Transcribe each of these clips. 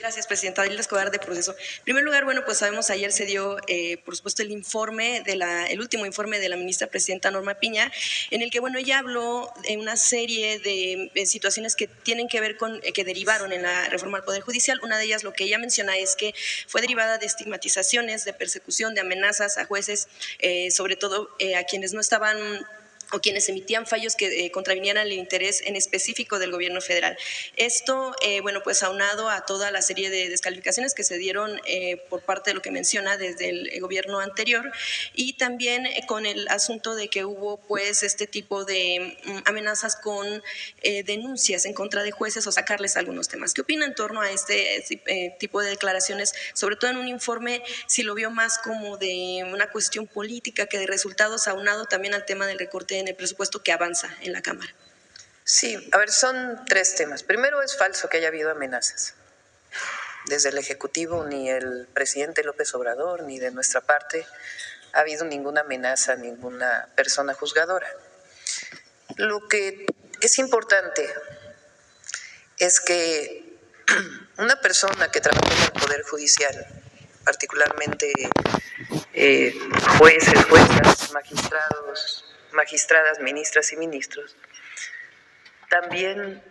Gracias, presidenta. Adilda Escobar, de Proceso. En primer lugar, bueno, pues sabemos, ayer se dio, por supuesto, el último informe de la ministra presidenta Norma Piña, en el que, bueno, ella habló de una serie de situaciones que tienen que ver con, que derivaron en la reforma al Poder Judicial. Una de ellas, lo que ella menciona, es que fue derivada de estigmatizaciones, de persecución, de amenazas a jueces, sobre todo a quienes no estaban o quienes emitían fallos que contravinieran el interés en específico del gobierno federal. Esto, bueno, pues aunado a toda la serie de descalificaciones que se dieron por parte de lo que menciona desde el gobierno anterior, y también con el asunto de que hubo pues este tipo de amenazas con denuncias en contra de jueces o sacarles algunos temas. ¿Qué opina en torno a este tipo de declaraciones, sobre todo en un informe, si lo vio más como de una cuestión política que de resultados, aunado también al tema del recorte en el presupuesto que avanza en la Cámara? Sí, a ver, son tres temas. Primero, es falso que haya habido amenazas. Desde el Ejecutivo, ni el presidente López Obrador, ni de nuestra parte, ha habido ninguna amenaza a ninguna persona juzgadora. Lo que es importante es que una persona que trabaja en el Poder Judicial, particularmente jueces, juezas, magistrados, magistradas, ministras y ministros, también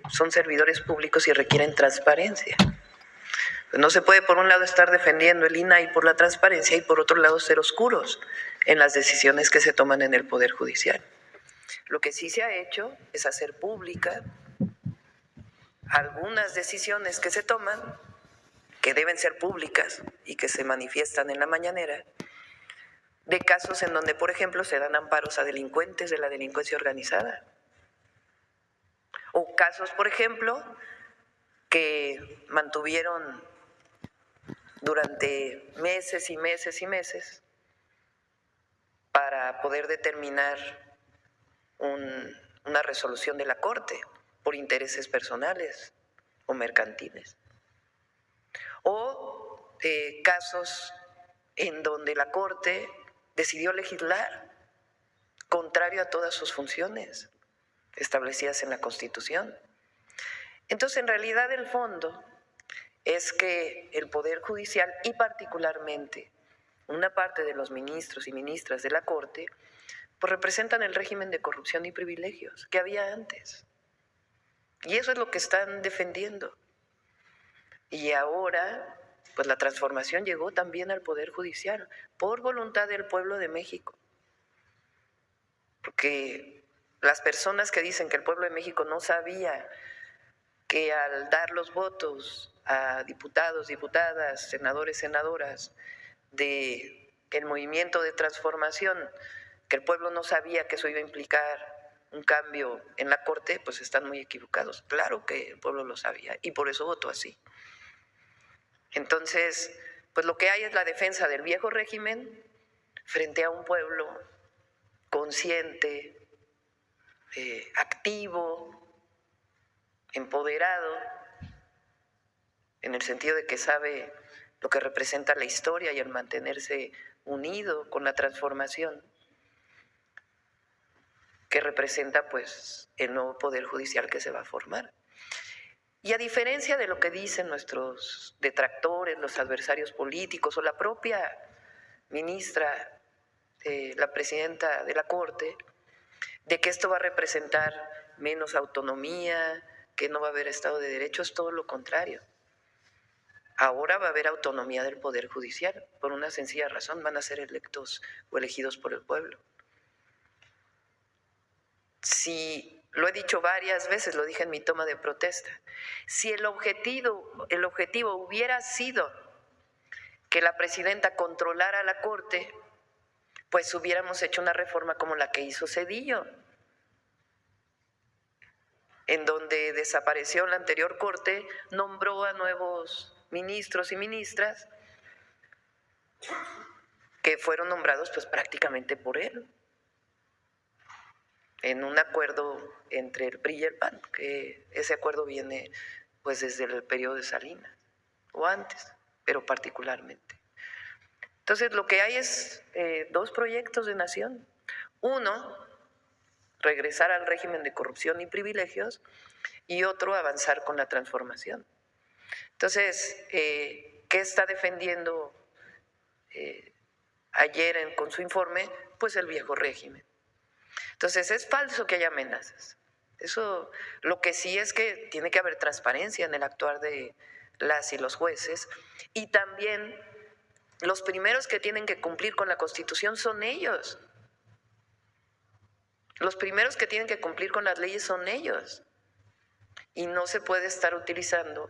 son servidores públicos y requieren transparencia. No se puede, por un lado, estar defendiendo el INAI por la transparencia y, por otro lado, ser oscuros en las decisiones que se toman en el Poder Judicial. Lo que sí se ha hecho es hacer pública algunas decisiones que se toman, que deben ser públicas y que se manifiestan en la mañanera, de casos en donde, por ejemplo, se dan amparos a delincuentes de la delincuencia organizada. O casos, por ejemplo, que mantuvieron durante meses y meses y meses para poder determinar una resolución de la Corte por intereses personales o mercantiles. O casos en donde la Corte decidió legislar contrario a todas sus funciones establecidas en la Constitución. Entonces, en realidad, el fondo es que el Poder Judicial, y particularmente una parte de los ministros y ministras de la Corte, pues representan el régimen de corrupción y privilegios que había antes. Y eso es lo que están defendiendo. Y ahora, pues la transformación llegó también al Poder Judicial, por voluntad del pueblo de México. Porque las personas que dicen que el pueblo de México no sabía que al dar los votos a diputados, diputadas, senadores, senadoras del movimiento de transformación, que el pueblo no sabía que eso iba a implicar un cambio en la Corte, pues están muy equivocados. Claro que el pueblo lo sabía y por eso votó así. Entonces, pues lo que hay es la defensa del viejo régimen frente a un pueblo consciente, activo, empoderado, en el sentido de que sabe lo que representa la historia y el mantenerse unido con la transformación que representa pues el nuevo Poder Judicial que se va a formar. Y a diferencia de lo que dicen nuestros detractores, los adversarios políticos o la propia ministra, la presidenta de la Corte, de que esto va a representar menos autonomía, que no va a haber Estado de Derecho, es todo lo contrario. Ahora va a haber autonomía del Poder Judicial, por una sencilla razón: van a ser electos o elegidos por el pueblo. Si, lo he dicho varias veces, lo dije en mi toma de protesta, si el objetivo hubiera sido que la presidenta controlara la Corte, pues hubiéramos hecho una reforma como la que hizo Zedillo, en donde desapareció la anterior Corte, nombró a nuevos ministros y ministras que fueron nombrados pues prácticamente por él, en un acuerdo entre el PRI y el PAN, que ese acuerdo viene pues desde el periodo de Salinas, o antes, pero particularmente. Entonces, lo que hay es dos proyectos de nación. Uno, regresar al régimen de corrupción y privilegios, y otro, avanzar con la transformación. Entonces, ¿qué está defendiendo ayer con su informe? Pues el viejo régimen. Entonces, es falso que haya amenazas. Eso, lo que sí es que tiene que haber transparencia en el actuar de las y los jueces, y también los primeros que tienen que cumplir con la Constitución son ellos. Los primeros que tienen que cumplir con las leyes son ellos. Y no se puede estar utilizando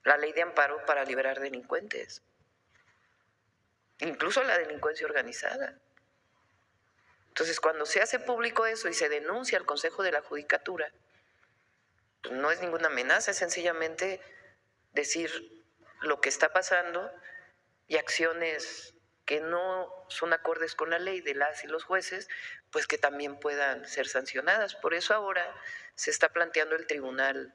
la ley de amparo para liberar delincuentes, incluso la delincuencia organizada. Entonces, cuando se hace público eso y se denuncia al Consejo de la Judicatura, pues no es ninguna amenaza, es sencillamente decir lo que está pasando y acciones que no son acordes con la ley de las y los jueces, pues que también puedan ser sancionadas. Por eso ahora se está planteando el Tribunal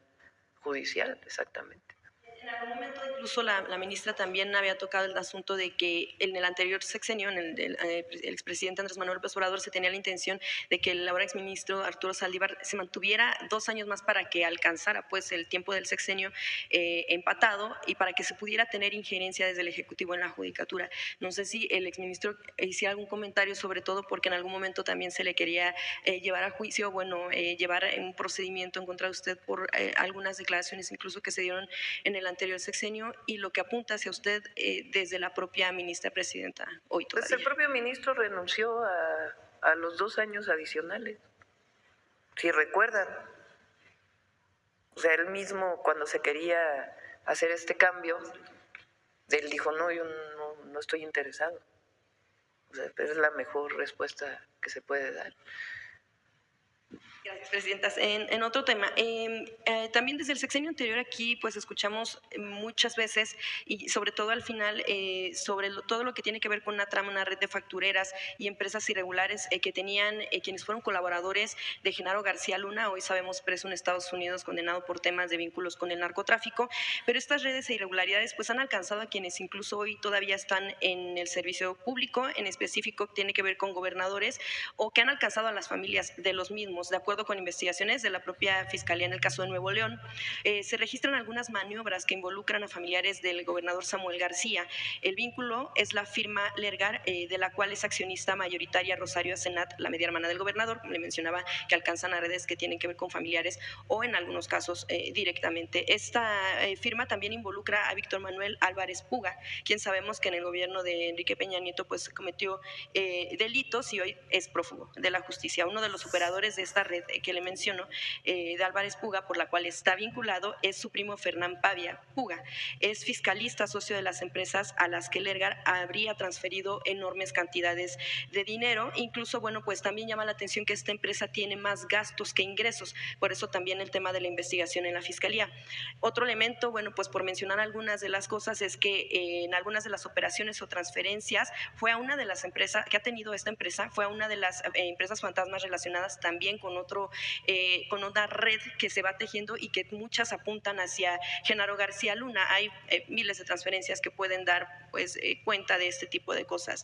Judicial, exactamente. En algún momento incluso la ministra también había tocado el asunto de que en el anterior sexenio, en el del expresidente Andrés Manuel López Obrador, se tenía la intención de que el ahora exministro Arturo Saldívar se mantuviera 2 años más para que alcanzara pues el tiempo del sexenio empatado y para que se pudiera tener injerencia desde el Ejecutivo en la Judicatura. No sé si el exministro hiciera algún comentario, sobre todo porque en algún momento también se le quería llevar a juicio, llevar un procedimiento en contra de usted por algunas declaraciones incluso que se dieron en el anterior sexenio y lo que apunta hacia usted desde la propia ministra presidenta hoy todavía. Pues el propio ministro renunció a los 2 años adicionales, si recuerdan. O sea, él mismo cuando se quería hacer este cambio, él dijo, no, yo no estoy interesado. O sea, es la mejor respuesta que se puede dar. Gracias, presidentas. En otro tema, también desde el sexenio anterior aquí, pues escuchamos muchas veces y sobre todo al final sobre todo lo que tiene que ver con una trama, una red de factureras y empresas irregulares que tenían quienes fueron colaboradores de Genaro García Luna, hoy sabemos preso en Estados Unidos, condenado por temas de vínculos con el narcotráfico, pero estas redes e irregularidades pues han alcanzado a quienes incluso hoy todavía están en el servicio público, en específico tiene que ver con gobernadores o que han alcanzado a las familias de los mismos, de acuerdo con investigaciones de la propia Fiscalía en el caso de Nuevo León, se registran algunas maniobras que involucran a familiares del gobernador Samuel García. El vínculo es la firma Lergar, de la cual es accionista mayoritaria Rosario Asenat, la media hermana del gobernador. Le mencionaba que alcanzan a redes que tienen que ver con familiares o en algunos casos directamente. Esta firma también involucra a Víctor Manuel Álvarez Puga, quien sabemos que en el gobierno de Enrique Peña Nieto pues cometió delitos y hoy es prófugo de la justicia. Uno de los operadores de esta red que le menciono, de Álvarez Puga, por la cual está vinculado, es su primo Fernán Pavia Puga. Es fiscalista, socio de las empresas a las que Lergar habría transferido enormes cantidades de dinero. Incluso, pues también llama la atención que esta empresa tiene más gastos que ingresos. Por eso también el tema de la investigación en la Fiscalía. Otro elemento, pues por mencionar algunas de las cosas, es que en algunas de las operaciones o transferencias fue a una de las empresas que ha tenido esta empresa, fue a una de las empresas fantasmas relacionadas también con con una red que se va tejiendo y que muchas apuntan hacia Genaro García Luna. Hay miles de transferencias que pueden dar cuenta de este tipo de cosas.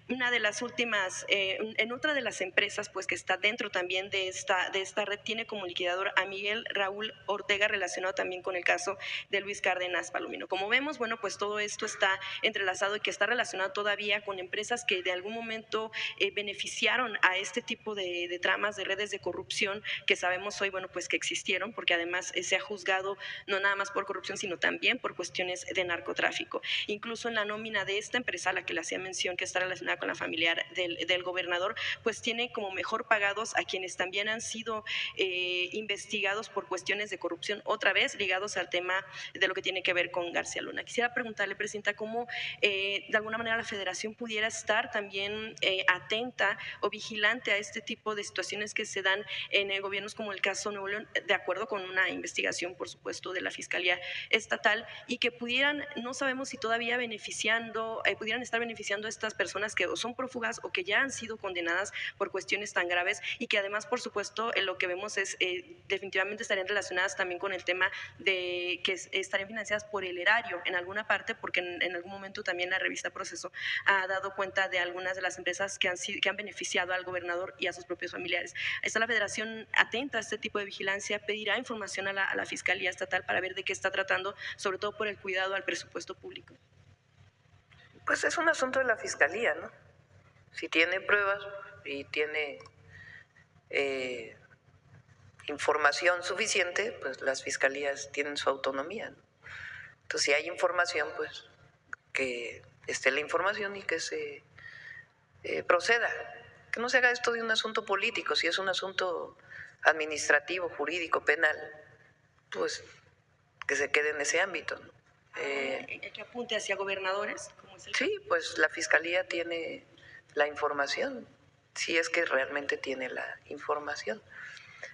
Una de las últimas, en otra de las empresas que está dentro también de esta red, tiene como liquidador a Miguel Raúl Ortega, relacionado también con el caso de Luis Cárdenas Palomino. Como vemos, pues todo esto está entrelazado y que está relacionado todavía con empresas que de algún momento beneficiaron a este tipo de tramas, de redes de corrupción que sabemos hoy, pues que existieron, porque además se ha juzgado no nada más por corrupción, sino también por cuestiones de narcotráfico. Incluso en la nómina de esta empresa, a la que le hacía mención, que está relacionada con la familiar del gobernador, pues tiene como mejor pagados a quienes también han sido investigados por cuestiones de corrupción, otra vez ligados al tema de lo que tiene que ver con García Luna. Quisiera preguntarle, presidenta, cómo de alguna manera la federación pudiera estar también atenta o vigilante a este tipo de situaciones que se dan en gobiernos como el caso Nuevo León, de acuerdo con una investigación, por supuesto, de la Fiscalía Estatal, y que pudieran, no sabemos si todavía pudieran estar beneficiando a estas personas que o son prófugas o que ya han sido condenadas por cuestiones tan graves y que además, por supuesto, lo que vemos es definitivamente estarían relacionadas también con el tema de que estarían financiadas por el erario en alguna parte, porque en algún momento también la revista Proceso ha dado cuenta de algunas de las empresas que han beneficiado al gobernador y a sus propios familiares. Está la Federación federación atenta a este tipo de vigilancia, pedirá información a la Fiscalía Estatal para ver de qué está tratando, sobre todo por el cuidado al presupuesto público. Pues es un asunto de la Fiscalía, ¿no? Si tiene pruebas y tiene información suficiente, pues las fiscalías tienen su autonomía, ¿no? Entonces, si hay información, pues que esté la información y que se proceda. Que no se haga esto de un asunto político. Si es un asunto administrativo, jurídico, penal, pues que se quede en ese ámbito, ¿no? Que apunte hacia gobernadores, como es el Sí, pues la Fiscalía tiene la información, si es que realmente tiene la información.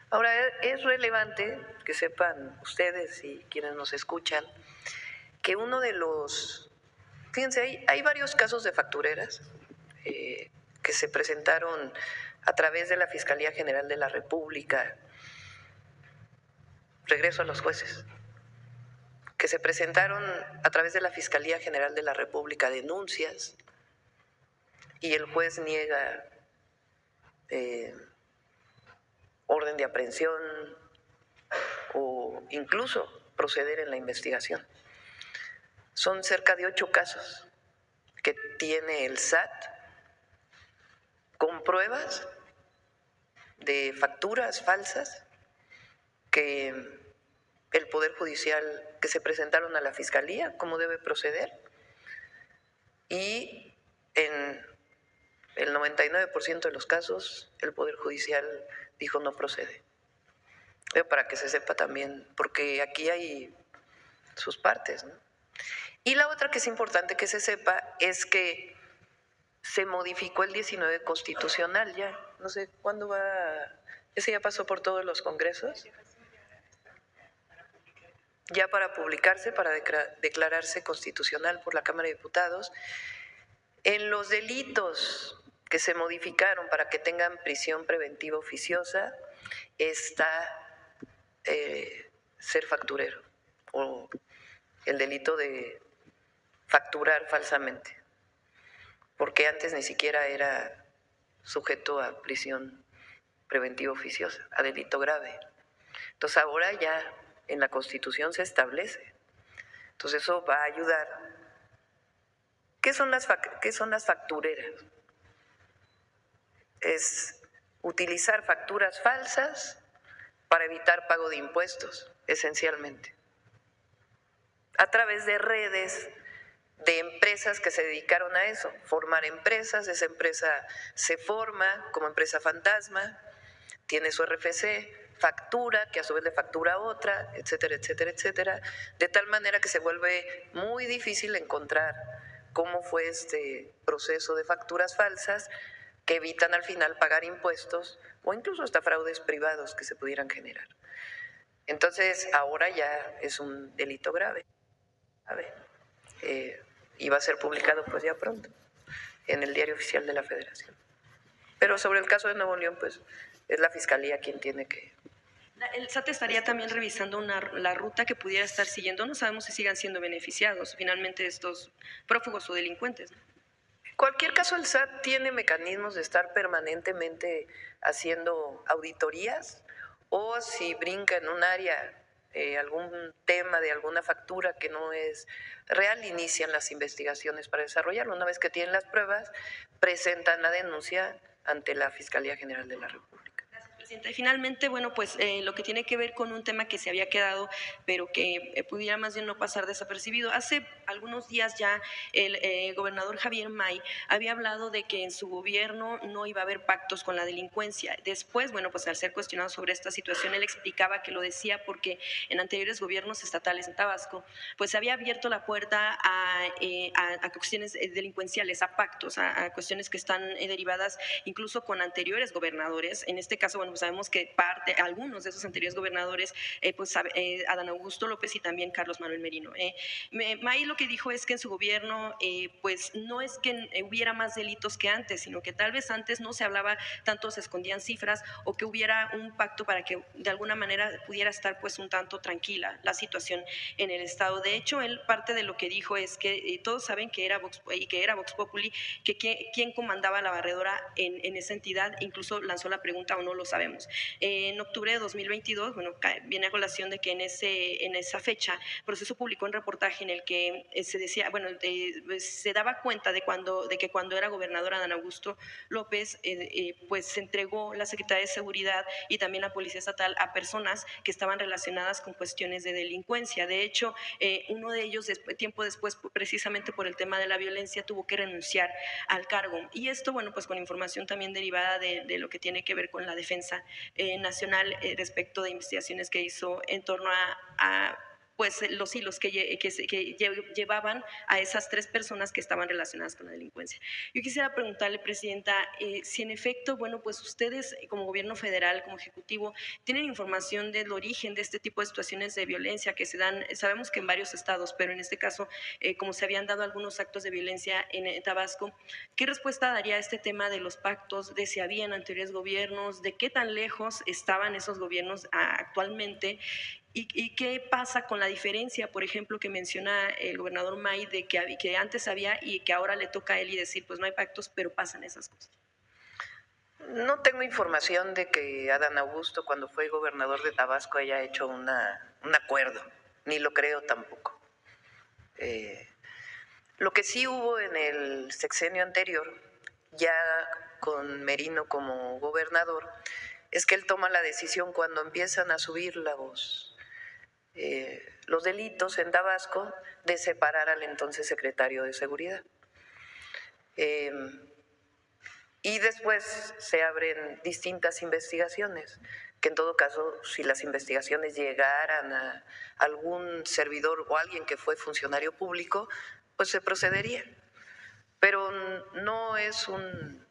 Ahora, es relevante que sepan ustedes y quienes nos escuchan que uno de los... Fíjense, hay varios casos de factureras que se presentaron a través de la Fiscalía General de la República. Regreso a los jueces. Que se presentaron a través de la Fiscalía General de la República denuncias y el juez niega orden de aprehensión o incluso proceder en la investigación. Son cerca de 8 casos que tiene el SAT con pruebas de facturas falsas que el Poder Judicial, que se presentaron a la Fiscalía, cómo debe proceder, y en el 99% de los casos el Poder Judicial dijo no procede. Pero para que se sepa también, porque aquí hay sus partes, ¿no? Y la otra que es importante que se sepa es que se modificó el 19 constitucional ya, no sé cuándo va, ese ya pasó por todos los congresos, ya para publicarse, para declararse constitucional por la Cámara de Diputados. En los delitos que se modificaron para que tengan prisión preventiva oficiosa está ser facturero o el delito de facturar falsamente, porque antes ni siquiera era sujeto a prisión preventiva oficiosa, a delito grave. Entonces ahora ya en la Constitución se establece. Entonces eso va a ayudar. ¿Qué son las factureras? Es utilizar facturas falsas para evitar pago de impuestos, esencialmente, a través de redes de empresas que se dedicaron a eso, formar empresas. Esa empresa se forma como empresa fantasma, tiene su RFC, factura, que a su vez le factura a otra, etcétera, etcétera, etcétera, de tal manera que se vuelve muy difícil encontrar cómo fue este proceso de facturas falsas que evitan al final pagar impuestos o incluso hasta fraudes privados que se pudieran generar. Entonces, ahora ya es un delito grave. Y va a ser publicado pues ya pronto en el Diario Oficial de la Federación. Pero sobre el caso de Nuevo León, pues es la Fiscalía quien tiene que... El SAT estaría también revisando la ruta que pudiera estar siguiendo. No sabemos si sigan siendo beneficiados finalmente estos prófugos o delincuentes, ¿no? En cualquier caso, el SAT tiene mecanismos de estar permanentemente haciendo auditorías, o si brinca en un área algún tema de alguna factura que no es real, inician las investigaciones para desarrollarlo. Una vez que tienen las pruebas, presentan la denuncia ante la Fiscalía General de la República. Y finalmente, bueno, pues lo que tiene que ver con un tema que se había quedado, pero que pudiera más bien no pasar desapercibido. Hace algunos días ya el gobernador Javier May había hablado de que en su gobierno no iba a haber pactos con la delincuencia. Después, bueno, pues al ser cuestionado sobre esta situación, él explicaba que lo decía porque en anteriores gobiernos estatales en Tabasco, pues se había abierto la puerta a cuestiones delincuenciales, a pactos, a cuestiones que están derivadas incluso con anteriores gobernadores. En este caso, bueno, pues sabemos que algunos de esos anteriores gobernadores, Adán Augusto López y también Carlos Manuel Merino. May lo que dijo es que en su gobierno, pues no es que hubiera más delitos que antes, sino que tal vez antes no se hablaba tanto, se escondían cifras, o que hubiera un pacto para que de alguna manera pudiera estar pues un tanto tranquila la situación en el estado. De hecho, él parte de lo que dijo es que todos saben que era Vox Populi, que quién comandaba la barredora en esa entidad, incluso lanzó la pregunta, o no lo sabe sabemos. En octubre de 2022, bueno, viene a colación de que en esa fecha, Proceso publicó un reportaje en el que se decía, bueno, se daba cuenta de que cuando era gobernador Adán Augusto López, pues se entregó la Secretaría de Seguridad y también la Policía Estatal a personas que estaban relacionadas con cuestiones de delincuencia. De hecho, uno de ellos, tiempo después, precisamente por el tema de la violencia, tuvo que renunciar al cargo. Y esto, bueno, pues con información también derivada de lo que tiene que ver con la defensa nacional respecto de investigaciones que hizo en torno a pues los hilos que llevaban a esas 3 personas que estaban relacionadas con la delincuencia. Yo quisiera preguntarle, Presidenta, si en efecto, bueno, pues ustedes como gobierno federal, como ejecutivo, tienen información del origen de este tipo de situaciones de violencia que se dan, sabemos que en varios estados, pero en este caso, como se habían dado algunos actos de violencia en Tabasco, ¿qué respuesta daría a este tema de los pactos, de si habían anteriores gobiernos, de qué tan lejos estaban esos gobiernos actualmente? ¿Y qué pasa con la diferencia, por ejemplo, que menciona el gobernador May, de que antes había y que ahora le toca a él y decir, pues no hay pactos, pero pasan esas cosas? No tengo información de que Adán Augusto, cuando fue gobernador de Tabasco, haya hecho un acuerdo, ni lo creo tampoco. Lo que sí hubo en el sexenio anterior, ya con Merino como gobernador, es que él toma la decisión cuando empiezan a subir los delitos en Tabasco de separar al entonces secretario de Seguridad. Y después se abren distintas investigaciones, que en todo caso, si las investigaciones llegaran a algún servidor o alguien que fue funcionario público, pues se procedería. Pero no es un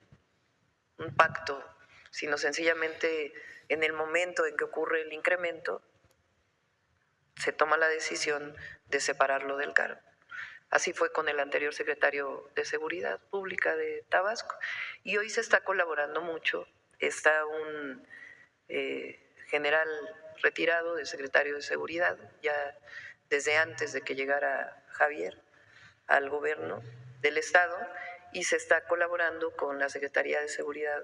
pacto, sino sencillamente en el momento en que ocurre el incremento, se toma la decisión de separarlo del cargo. Así fue con el anterior secretario de Seguridad Pública de Tabasco. Y hoy se está colaborando mucho. Está un general retirado de secretario de Seguridad, ya desde antes de que llegara Javier al gobierno del Estado, y se está colaborando con la Secretaría de Seguridad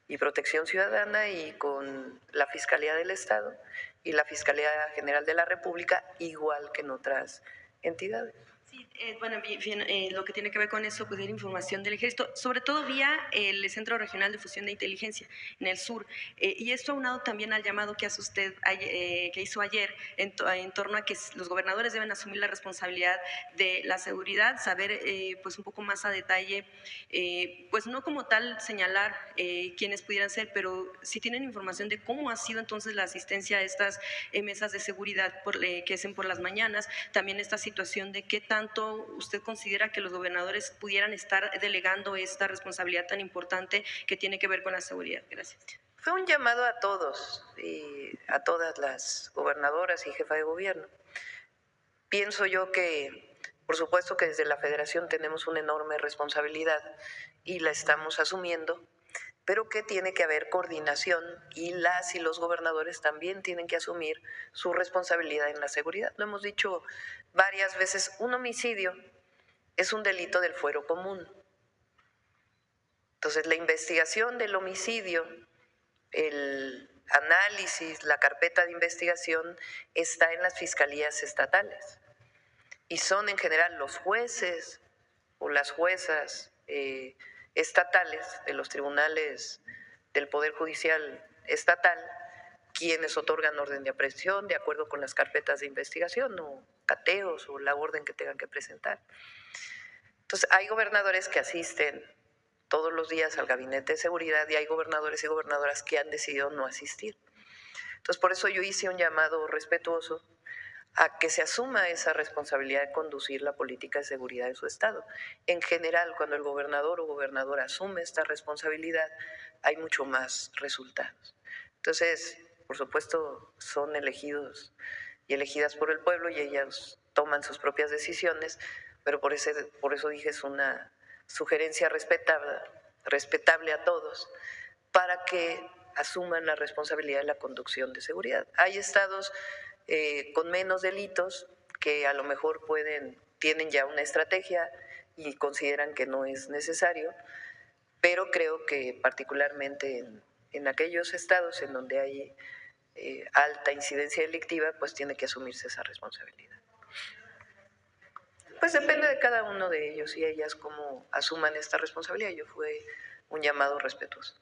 y Protección Ciudadana y con la Fiscalía del Estado y la Fiscalía General de la República, igual que en otras entidades. Sí, bueno, bien, lo que tiene que ver con eso, pues la información del ejército, sobre todo vía el Centro Regional de Fusión de Inteligencia en el sur. Y esto aunado también al llamado que hace usted, que hizo ayer, en torno a que los gobernadores deben asumir la responsabilidad de la seguridad, saber pues un poco más a detalle, pues no como tal señalar quiénes pudieran ser, pero si tienen información de cómo ha sido entonces la asistencia a estas mesas de seguridad que hacen por las mañanas, también esta situación de qué tanto usted considera que los gobernadores pudieran estar delegando esta responsabilidad tan importante que tiene que ver con la seguridad. Gracias. Fue un llamado a todos y a todas las gobernadoras y jefas de gobierno. Pienso yo que, por supuesto que desde la Federación tenemos una enorme responsabilidad y la estamos asumiendo, pero que tiene que haber coordinación y las y los gobernadores también tienen que asumir su responsabilidad en la seguridad. Lo hemos dicho varias veces, un homicidio es un delito del fuero común. Entonces, la investigación del homicidio, el análisis, la carpeta de investigación está en las fiscalías estatales y son en general los jueces o las juezas estatales de los tribunales del Poder Judicial estatal quienes otorgan orden de aprehensión de acuerdo con las carpetas de investigación o cateos o la orden que tengan que presentar. Entonces, hay gobernadores que asisten todos los días al gabinete de seguridad y hay gobernadores y gobernadoras que han decidido no asistir. Entonces, por eso yo hice un llamado respetuoso a que se asuma esa responsabilidad de conducir la política de seguridad de su estado. En general, cuando el gobernador o gobernadora asume esta responsabilidad, hay mucho más resultados. Entonces, por supuesto, son elegidos y elegidas por el pueblo y ellas toman sus propias decisiones, pero por eso dije es una sugerencia respetable a todos para que asuman la responsabilidad de la conducción de seguridad. Hay estados con menos delitos que a lo mejor tienen ya una estrategia y consideran que no es necesario, pero creo que particularmente en aquellos estados en donde hay alta incidencia delictiva, pues tiene que asumirse esa responsabilidad. Pues depende de cada uno de ellos y ellas cómo asuman esta responsabilidad. Yo fue un llamado respetuoso.